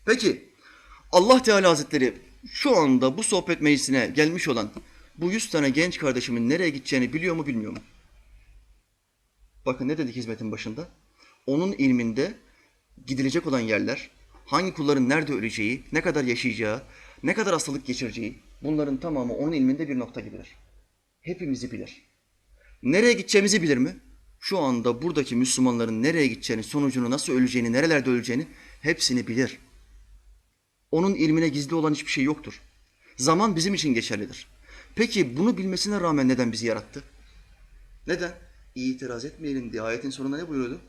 Peki Allah Teala Hazretleri şu anda bu sohbet meclisine gelmiş olan bu 100 tane genç kardeşimin nereye gideceğini biliyor mu bilmiyor mu? Bakın ne dedik hizmetin başında? Onun ilminde gidilecek olan yerler, hangi kulların nerede öleceği, ne kadar yaşayacağı, ne kadar hastalık geçireceği, bunların tamamı onun ilminde bir nokta gibidir. Hepimizi bilir. Nereye gideceğimizi bilir mi? Şu anda buradaki Müslümanların nereye gideceğini, sonucunu nasıl öleceğini, nerelerde öleceğini hepsini bilir. Onun ilmine gizli olan hiçbir şey yoktur. Zaman bizim için geçerlidir. Peki bunu bilmesine rağmen neden bizi yarattı? Neden? İtiraz etmeyelim diye ayetin sonunda ne buyuruyordu?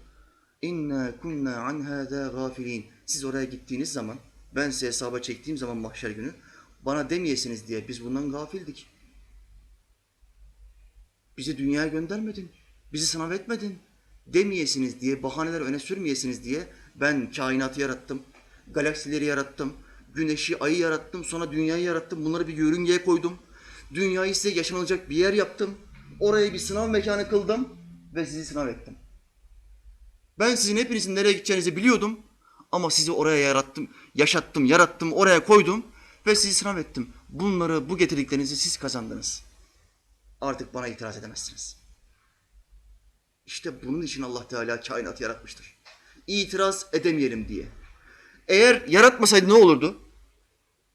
İnna kunna an hâzâ gâfilîn. Siz oraya gittiğiniz zaman, ben size hesaba çektiğim zaman mahşer günü, bana demeyesiniz diye biz bundan gafildik. Bizi dünyaya göndermedin, bizi sınav etmedin. Demeyesiniz diye, bahaneler öne sürmeyesiniz diye ben kainatı yarattım, galaksileri yarattım, güneşi, ayı yarattım, sonra dünyayı yarattım. Bunları bir yörüngeye koydum. Dünyayı size yaşanılacak bir yer yaptım. Orayı bir sınav mekanı kıldım ve sizi sınav ettim. Ben sizin hepinizin nereye gideceğinizi biliyordum ama sizi oraya yarattım, yaşattım, yarattım, oraya koydum ve sizi sınav ettim. Bunları, bu getirdiklerinizi siz kazandınız. Artık bana itiraz edemezsiniz. İşte bunun için Allah Teala kainatı yaratmıştır. İtiraz edemeyelim diye. Eğer yaratmasaydı ne olurdu?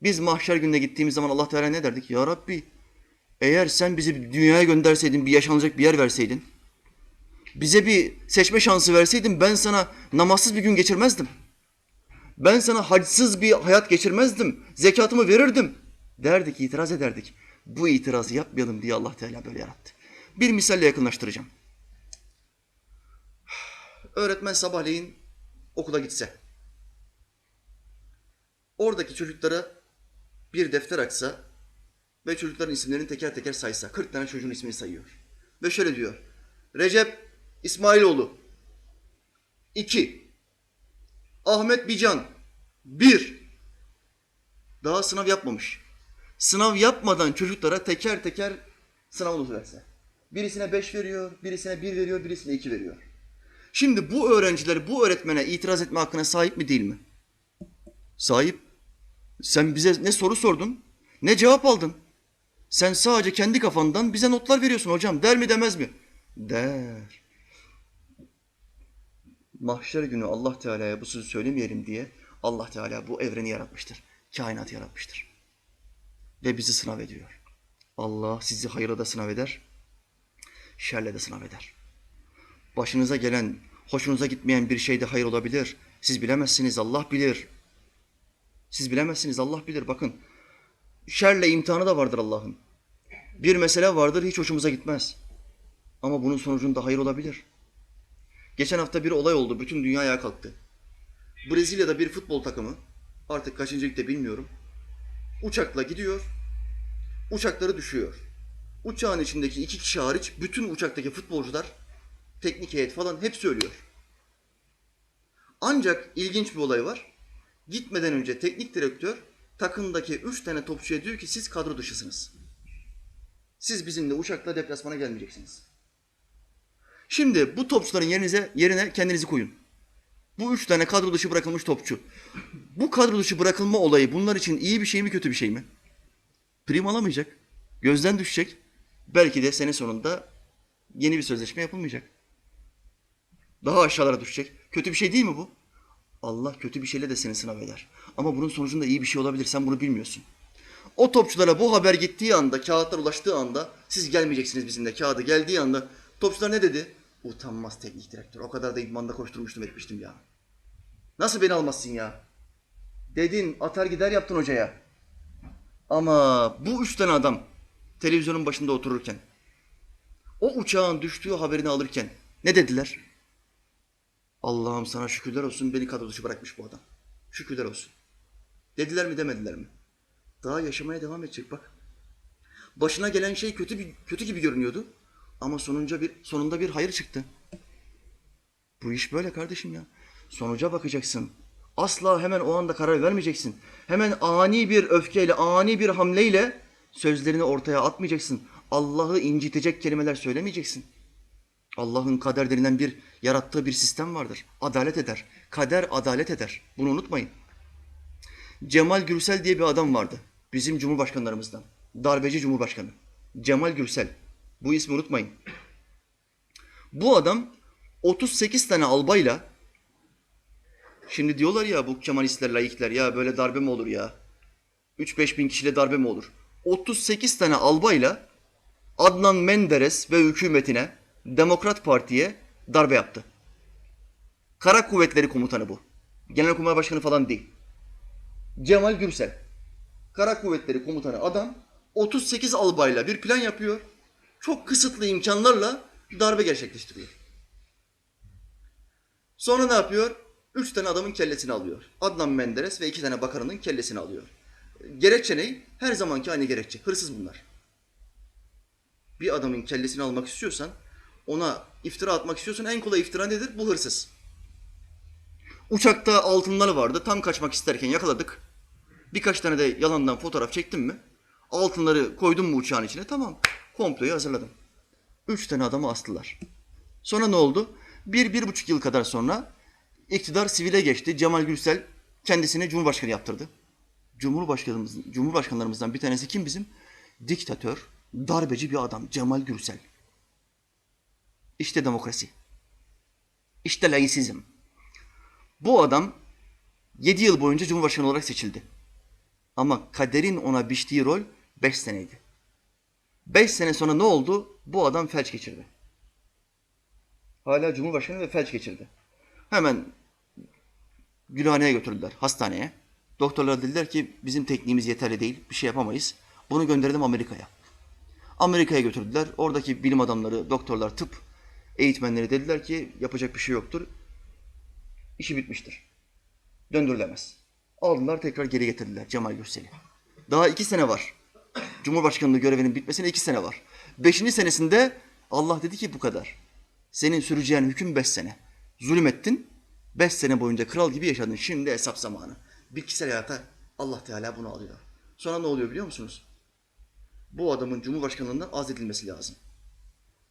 Biz mahşer gününe gittiğimiz zaman Allah Teala ne derdik? Ya Rabbi, eğer sen bizi dünyaya gönderseydin, bir yaşanacak bir yer verseydin, bize bir seçme şansı verseydin ben sana namazsız bir gün geçirmezdim. Ben sana hacsız bir hayat geçirmezdim. Zekatımı verirdim. Derdik, itiraz ederdik. Bu itirazı yapmayalım diye Allah Teala böyle yarattı. Bir misalle yakınlaştıracağım. Öğretmen sabahleyin okula gitse, oradaki çocuklara bir defter açsa ve çocukların isimlerini teker teker saysa, 40 tane çocuğun ismini sayıyor. Ve şöyle diyor, Recep İsmailoğlu, 2, Ahmet Bican, 1. Daha sınav yapmamış. Sınav yapmadan çocuklara teker teker sınav notu verse. Birisine 5 veriyor, birisine 1 veriyor, birisine 2 veriyor. Şimdi bu öğrenciler bu öğretmene itiraz etme hakkına sahip mi değil mi? Sahip. Sen bize ne soru sordun, ne cevap aldın. Sen sadece kendi kafandan bize notlar veriyorsun hocam. Der mi demez mi? Der. Mahşer günü Allah Teala'ya bu sözü söylemeyelim diye Allah Teala bu evreni yaratmıştır. Kainatı yaratmıştır. Ve bizi sınav ediyor. Allah sizi hayırla da sınav eder, şerle de sınav eder. Başınıza gelen, hoşunuza gitmeyen bir şey de hayır olabilir. Siz bilemezsiniz, Allah bilir. Siz bilemezsiniz, Allah bilir. Bakın, şerle imtihanı da vardır Allah'ın. Bir mesele vardır, hiç hoşumuza gitmez. Ama bunun sonucunda hayır olabilir. Geçen hafta bir olay oldu, bütün dünya ayağa kalktı. Brezilya'da bir futbol takımı, artık kaçıncı ligde bilmiyorum, uçakla gidiyor, uçakları düşüyor. Uçağın içindeki 2 kişi hariç bütün uçaktaki futbolcular, teknik heyet falan hepsi ölüyor. Ancak ilginç bir olay var. Gitmeden önce teknik direktör takımdaki 3 tane topçuya diyor ki siz kadro dışısınız. Siz bizimle uçakla deplasmana gelmeyeceksiniz. Şimdi bu topçuların yerine kendinizi koyun. Bu 3 tane kadro dışı bırakılmış topçu. Bu kadro dışı bırakılma olayı bunlar için iyi bir şey mi kötü bir şey mi? Prim alamayacak. Gözden düşecek. Belki de sene sonunda yeni bir sözleşme yapılmayacak. Daha aşağılara düşecek. Kötü bir şey değil mi bu? Allah kötü bir şeyle de seni sınav eder. Ama bunun sonucunda iyi bir şey olabilir. Sen bunu bilmiyorsun. O topçulara bu haber gittiği anda, kağıtlar ulaştığı anda siz gelmeyeceksiniz bizimle. Kağıdı geldiği anda topçular ne dedi? Utanmaz teknik direktör. O kadar da idmanda koşturmuştum etmiştim ya. Nasıl beni almazsın ya? Dedin atar gider yaptın hocaya. Ama bu 3 tane adam televizyonun başında otururken, o uçağın düştüğü haberini alırken ne dediler? Allah'ım sana şükürler olsun beni kadro dışı bırakmış bu adam. Şükürler olsun. Dediler mi demediler mi? Daha yaşamaya devam edecek bak. Başına gelen şey kötü gibi görünüyordu. Ama sonunda bir hayır çıktı. Bu iş böyle kardeşim ya. Sonuca bakacaksın. Asla hemen o anda karar vermeyeceksin. Hemen ani bir öfkeyle, ani bir hamleyle sözlerini ortaya atmayacaksın. Allah'ı incitecek kelimeler söylemeyeceksin. Allah'ın kader denilen bir yarattığı bir sistem vardır. Adalet eder. Kader adalet eder. Bunu unutmayın. Cemal Gürsel diye bir adam vardı. Bizim cumhurbaşkanlarımızdan. Darbeci Cumhurbaşkanı. Cemal Gürsel. Bu ismi unutmayın. Bu adam 38 tane albayla, şimdi diyorlar ya bu Kemalistler, laikler, ya böyle darbe mi olur ya? 3-5 bin kişiyle darbe mi olur? 38 tane albayla Adnan Menderes ve hükümetine, Demokrat Parti'ye darbe yaptı. Kara Kuvvetleri Komutanı bu. Genelkurmay Başkanı falan değil. Cemal Gürsel. Kara Kuvvetleri Komutanı adam 38 albayla bir plan yapıyor. Çok kısıtlı imkanlarla darbe gerçekleştiriyor. Sonra ne yapıyor? 3 tane adamın kellesini alıyor. Adnan Menderes ve 2 tane bakanının kellesini alıyor. Gerekçe ne? Her zamanki aynı gerekçe. Hırsız bunlar. Bir adamın kellesini almak istiyorsan, ona iftira atmak istiyorsan en kolay iftira nedir? Bu hırsız. Uçakta altınları vardı. Tam kaçmak isterken yakaladık. Birkaç tane de yalandan fotoğraf çektim mi? Altınları koydum mu uçağın içine? Tamam. Komployu hazırladım. 3 tane adamı astılar. Sonra ne oldu? 1-1,5 yıl kadar sonra iktidar sivile geçti. Cemal Gürsel kendisini Cumhurbaşkanı yaptırdı. Cumhurbaşkanlarımızdan bir tanesi kim bizim? Diktatör, darbeci bir adam Cemal Gürsel. İşte demokrasi. İşte laisizm. Bu adam 7 yıl boyunca Cumhurbaşkanı olarak seçildi. Ama kaderin ona biçtiği rol 5 seneydi. 5 sene sonra ne oldu? Bu adam felç geçirdi. Hala Cumhurbaşkanı ve felç geçirdi. Hemen Gülhane'ye götürdüler, hastaneye. Doktorlar dediler ki bizim tekniğimiz yeterli değil, bir şey yapamayız. Bunu gönderelim Amerika'ya. Amerika'ya götürdüler. Oradaki bilim adamları, doktorlar, tıp eğitmenleri dediler ki yapacak bir şey yoktur. İşi bitmiştir. Döndürülemez. Aldılar tekrar geri getirdiler Cemal Gürsel'i. Daha 2 sene var. Cumhurbaşkanlığı görevinin bitmesine 2 sene var. 5. senesinde Allah dedi ki bu kadar. Senin süreceğin hüküm 5 sene. Zulüm ettin. 5 sene boyunca kral gibi yaşadın. Şimdi hesap zamanı. Bitkisel hayata Allah Teala bunu alıyor. Sonra ne oluyor biliyor musunuz? Bu adamın Cumhurbaşkanlığından azledilmesi lazım.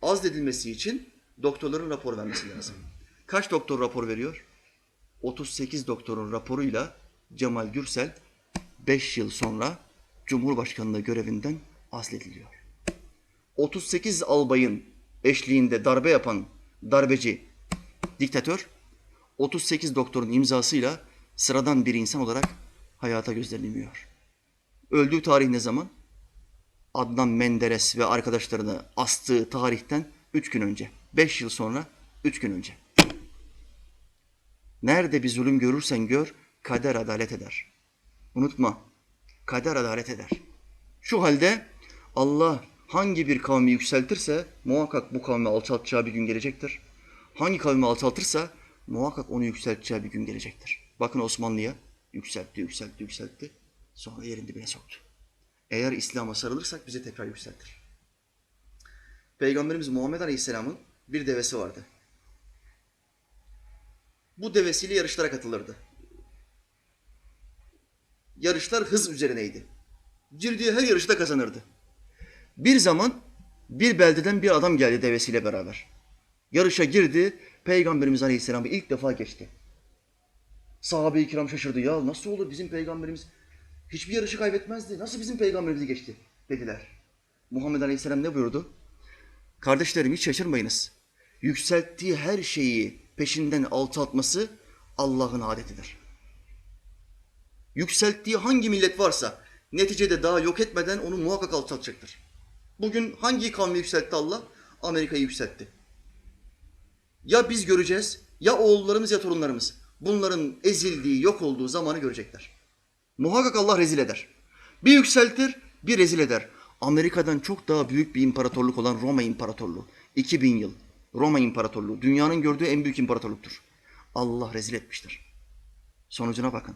Azledilmesi için doktorların rapor vermesi lazım. Kaç doktor rapor veriyor? 38 doktorun raporuyla Cemal Gürsel 5 yıl sonra Cumhurbaşkanlığı görevinden azlediliyor. 38 albayın eşliğinde darbe yapan darbeci diktatör 38 doktorun imzasıyla sıradan bir insan olarak hayata gözlenmiyor. Öldüğü tarih ne zaman? Adnan Menderes ve arkadaşlarını astığı tarihten 3 gün önce. 5 yıl sonra 3 gün önce. Nerede bir zulüm görürsen gör, kader adalet eder. Unutma, kader adalet eder. Şu halde Allah hangi bir kavmi yükseltirse muhakkak bu kavmi alçaltacağı bir gün gelecektir. Hangi kavmi alçaltırsa muhakkak onu yükselteceği bir gün gelecektir. Bakın Osmanlı'ya yükseltti. Sonra yerin dibine soktu. Eğer İslam'a sarılırsak bizi tekrar yükseltir. Peygamberimiz Muhammed Aleyhisselam'ın bir devesi vardı. Bu devesiyle yarışlara katılırdı. Yarışlar hız üzerineydi. Girdiği her yarışta kazanırdı. Bir zaman bir beldeden bir adam geldi devesiyle beraber. Yarışa girdi, Peygamberimiz Aleyhisselam'ı ilk defa geçti. Sahabe-i kiram şaşırdı. Ya nasıl olur bizim peygamberimiz hiçbir yarışı kaybetmezdi. Nasıl bizim peygamberimizi geçti dediler. Muhammed Aleyhisselam ne buyurdu? Kardeşlerim hiç şaşırmayınız. Yükselttiği her şeyi peşinden alçaltması Allah'ın adetidir. Yükselttiği hangi millet varsa neticede daha yok etmeden onu muhakkak alçaltacaktır. Bugün hangi kavmi yükseltti Allah? Amerika'yı yükseltti. Ya biz göreceğiz, ya oğullarımız ya torunlarımız bunların ezildiği, yok olduğu zamanı görecekler. Muhakkak Allah rezil eder. Bir yükseltir, bir rezil eder. Amerika'dan çok daha büyük bir imparatorluk olan Roma İmparatorluğu. 2000 yıl. Roma İmparatorluğu. Dünyanın gördüğü en büyük imparatorluktur. Allah rezil etmiştir. Sonucuna bakın.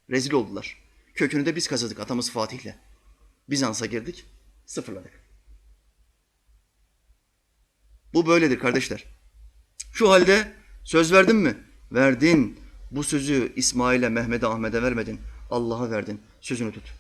Rezil oldular. Kökünü de biz kazıdık atamız Fatih'le. Bizans'a girdik, sıfırladık. Bu böyledir kardeşler. Şu halde söz verdin mi? Verdin. Bu sözü İsmail'e, Mehmet'e, Ahmet'e vermedin. Allah'a verdin. Sözünü tut.